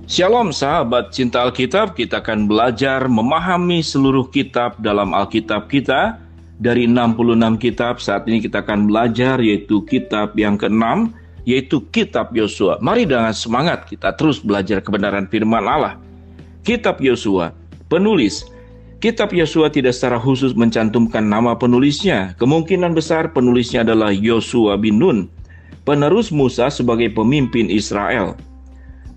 Shalom sahabat cinta Alkitab, kita akan belajar memahami seluruh kitab dalam Alkitab kita. Dari 66 kitab, saat ini kita akan belajar yaitu kitab yang ke-6, yaitu kitab Yosua. Mari dengan semangat kita terus belajar kebenaran firman Allah. Kitab Yosua, penulis. Kitab Yosua tidak secara khusus mencantumkan nama penulisnya. Kemungkinan besar penulisnya adalah Yosua bin Nun, penerus Musa sebagai pemimpin Israel.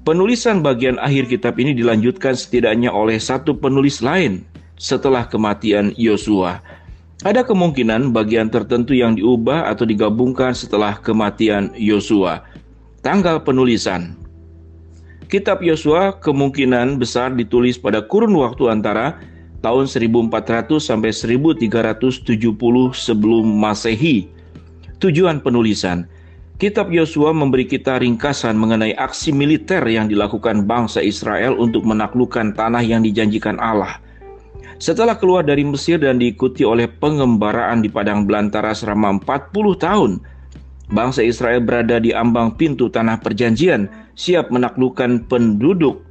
Penulisan bagian akhir kitab ini dilanjutkan setidaknya oleh satu penulis lain setelah kematian Yosua. Ada kemungkinan bagian tertentu yang diubah atau digabungkan setelah kematian Yosua. Tanggal penulisan. Kitab Yosua kemungkinan besar ditulis pada kurun waktu antara tahun 1400 sampai 1370 sebelum Masehi. Tujuan penulisan. Kitab Yosua memberi kita ringkasan mengenai aksi militer yang dilakukan bangsa Israel untuk menaklukkan tanah yang dijanjikan Allah. Setelah keluar dari Mesir dan diikuti oleh pengembaraan di padang belantara selama 40 tahun, bangsa Israel berada di ambang pintu tanah perjanjian, siap menaklukkan penduduk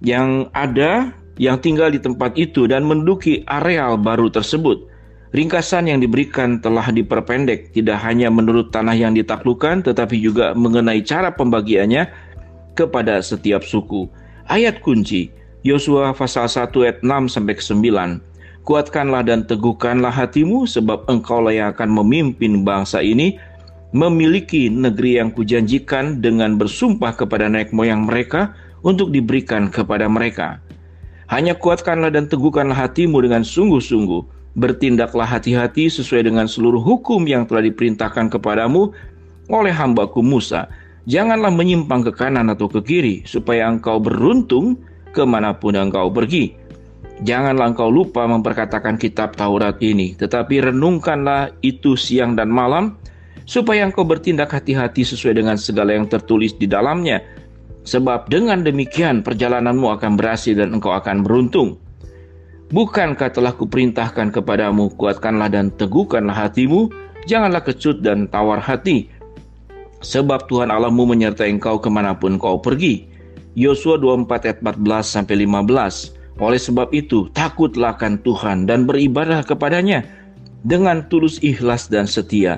yang ada yang tinggal di tempat itu dan menduduki areal baru tersebut. Ringkasan yang diberikan telah diperpendek, tidak hanya menurut tanah yang ditaklukkan, tetapi juga mengenai cara pembagiannya kepada setiap suku. Ayat kunci, Yosua pasal 1 ayat 6-9. Kuatkanlah dan teguhkanlah hatimu, sebab engkaulah yang akan memimpin bangsa ini, memiliki negeri yang kujanjikan dengan bersumpah kepada nenek moyang mereka untuk diberikan kepada mereka. Hanya kuatkanlah dan teguhkanlah hatimu dengan sungguh-sungguh. Bertindaklah hati-hati sesuai dengan seluruh hukum yang telah diperintahkan kepadamu oleh hambaku Musa. Janganlah menyimpang ke kanan atau ke kiri, supaya engkau beruntung kemanapun engkau pergi. Janganlah engkau lupa memperkatakan kitab Taurat ini, tetapi renungkanlah itu siang dan malam, supaya engkau bertindak hati-hati sesuai dengan segala yang tertulis di dalamnya. Sebab dengan demikian perjalananmu akan berhasil dan engkau akan beruntung. Bukankah telah kuperintahkan kepadamu, kuatkanlah dan teguhkanlah hatimu, janganlah kecut dan tawar hati. Sebab Tuhan Allahmu menyertai engkau kemanapun kau pergi. Yosua 24 ayat 14-15. Oleh sebab itu, takutlah akan Tuhan dan beribadah kepadanya dengan tulus ikhlas dan setia.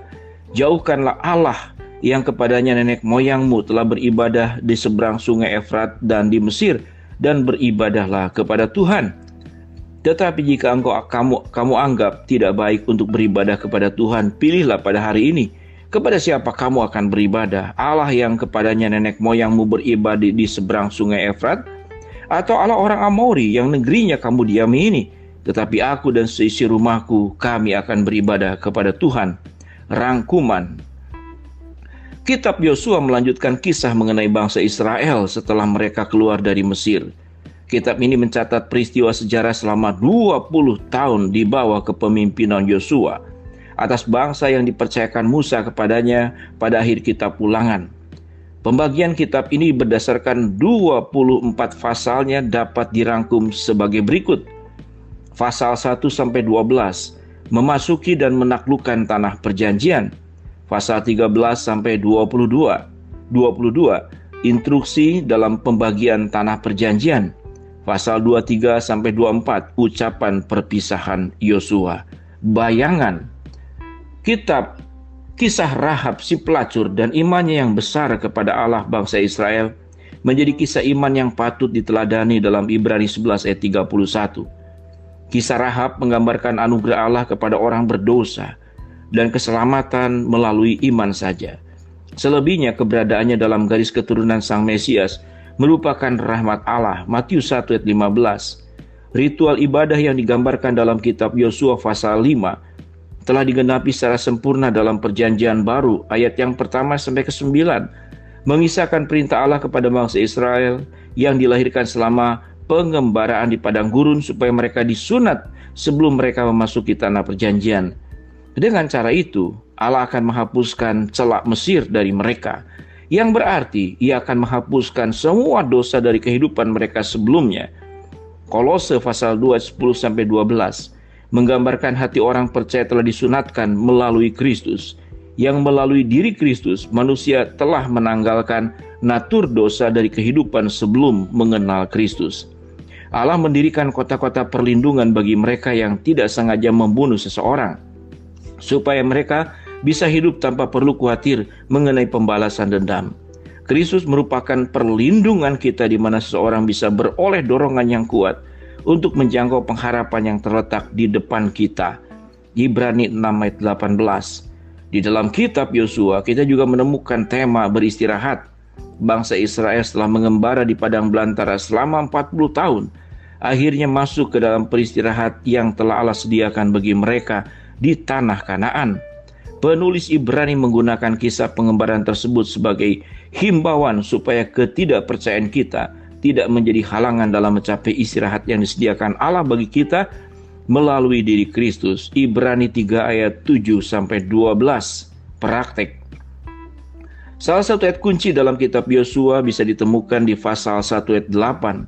Jauhkanlah Allah yang kepadanya nenek moyangmu telah beribadah di seberang sungai Efrat dan di Mesir, dan beribadahlah kepada Tuhan. Tetapi jika kamu anggap tidak baik untuk beribadah kepada Tuhan, pilihlah pada hari ini kepada siapa kamu akan beribadah, Allah yang kepadanya nenek moyangmu beribadah di seberang sungai Efrat, atau Allah orang Amori yang negerinya kamu diami ini. Tetapi aku dan seisi rumahku, kami akan beribadah kepada Tuhan. Rangkuman. Kitab Yosua melanjutkan kisah mengenai bangsa Israel setelah mereka keluar dari Mesir. Kitab ini mencatat peristiwa sejarah selama 20 tahun di bawah kepemimpinan Yosua atas bangsa yang dipercayakan Musa kepadanya pada akhir kitab Ulangan. Pembagian kitab ini berdasarkan 24 pasalnya dapat dirangkum sebagai berikut. Pasal 1-12, memasuki dan menaklukkan tanah perjanjian. Pasal 13-22, 22, instruksi dalam pembagian tanah perjanjian. Pasal 23-24, ucapan perpisahan Yosua. Bayangan. Kitab kisah Rahab si pelacur dan imannya yang besar kepada Allah bangsa Israel menjadi kisah iman yang patut diteladani dalam Ibrani 11 ayat 31. Kisah Rahab menggambarkan anugerah Allah kepada orang berdosa dan keselamatan melalui iman saja. Selebihnya keberadaannya dalam garis keturunan Sang Mesias merupakan rahmat Allah. Matius 1 ayat 15. Ritual ibadah yang digambarkan dalam kitab Yosua pasal 5 telah digenapi secara sempurna dalam perjanjian baru, ayat yang pertama sampai ke-9, mengisahkan perintah Allah kepada bangsa Israel yang dilahirkan selama pengembaraan di padang gurun supaya mereka disunat sebelum mereka memasuki tanah perjanjian. Dengan cara itu, Allah akan menghapuskan celak Mesir dari mereka, yang berarti ia akan menghapuskan semua dosa dari kehidupan mereka sebelumnya. Kolose pasal 2 10-12 menggambarkan hati orang percaya telah disunatkan melalui Kristus. yang melalui diri Kristus manusia telah menanggalkan natur dosa dari kehidupan sebelum mengenal Kristus. Allah mendirikan kota-kota perlindungan bagi mereka yang tidak sengaja membunuh seseorang, supaya mereka bisa hidup tanpa perlu khawatir mengenai pembalasan dendam. Kristus merupakan perlindungan kita di mana seseorang bisa beroleh dorongan yang kuat untuk menjangkau pengharapan yang terletak di depan kita. Ibrani 6 ayat 18. Di dalam kitab Yosua kita juga menemukan tema beristirahat. Bangsa Israel setelah mengembara di padang belantara selama 40 tahun, akhirnya masuk ke dalam peristirahat yang telah Allah sediakan bagi mereka di tanah Kanaan. Penulis Ibrani menggunakan kisah pengembaraan tersebut sebagai himbauan supaya ketidakpercayaan kita tidak menjadi halangan dalam mencapai istirahat yang disediakan Allah bagi kita melalui diri Kristus. Ibrani 3 ayat 7-12. Praktek. Salah satu ayat kunci dalam kitab Yosua bisa ditemukan di pasal 1 ayat 8.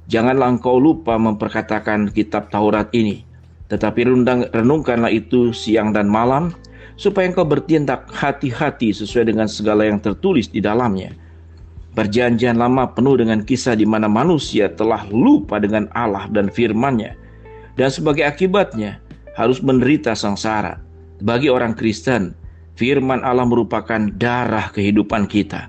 Janganlah engkau lupa memperkatakan kitab Taurat ini, tetapi renungkanlah itu siang dan malam, supaya engkau bertindak hati-hati sesuai dengan segala yang tertulis di dalamnya. Perjanjian lama penuh dengan kisah di mana manusia telah lupa dengan Allah dan firman-Nya, dan sebagai akibatnya harus menderita sengsara. Bagi orang Kristen, firman Allah merupakan darah kehidupan kita.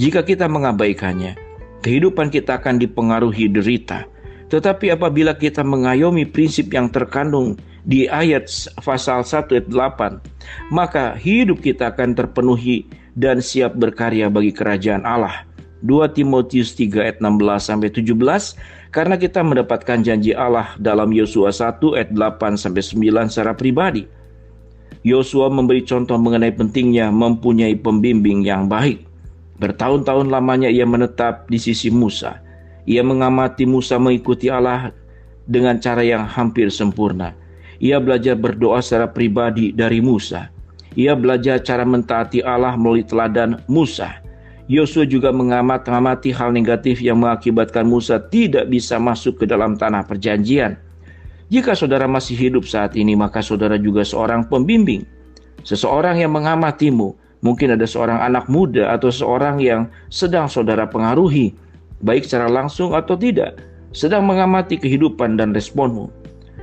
Jika kita mengabaikannya, kehidupan kita akan dipengaruhi derita. Tetapi apabila kita mengayomi prinsip yang terkandung di ayat pasal 1 ayat 8, maka hidup kita akan terpenuhi dan siap berkarya bagi kerajaan Allah. 2 Timotius 3 ayat 16-17, karena kita mendapatkan janji Allah dalam Yosua 1 ayat 8-9 secara pribadi. Yosua memberi contoh mengenai pentingnya mempunyai pembimbing yang baik. Bertahun-tahun lamanya ia menetap di sisi Musa. Ia mengamati Musa mengikuti Allah dengan cara yang hampir sempurna. Ia belajar berdoa secara pribadi dari Musa. Ia belajar cara mentaati Allah melalui teladan Musa. Yosua juga mengamati hal negatif yang mengakibatkan Musa tidak bisa masuk ke dalam tanah perjanjian. Jika saudara masih hidup saat ini, maka saudara juga seorang pembimbing, seseorang yang mengamatimu. Mungkin ada seorang anak muda atau seorang yang sedang saudara pengaruhi, baik secara langsung atau tidak, sedang mengamati kehidupan dan responmu.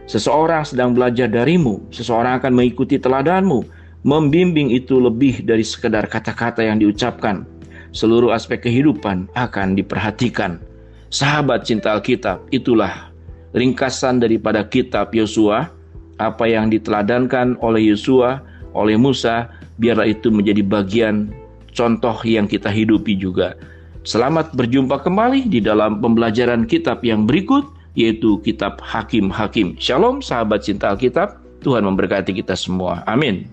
Seseorang sedang belajar darimu, seseorang akan mengikuti teladanmu. Membimbing itu lebih dari sekedar kata-kata yang diucapkan. Seluruh aspek kehidupan akan diperhatikan. Sahabat cinta Alkitab, itulah ringkasan daripada kitab Yosua. Apa yang diteladankan oleh Yosua, oleh Musa, biarlah itu menjadi bagian contoh yang kita hidupi juga. Selamat berjumpa kembali di dalam pembelajaran kitab yang berikut, yaitu kitab Hakim-Hakim. Shalom sahabat cinta Alkitab, Tuhan memberkati kita semua. Amin.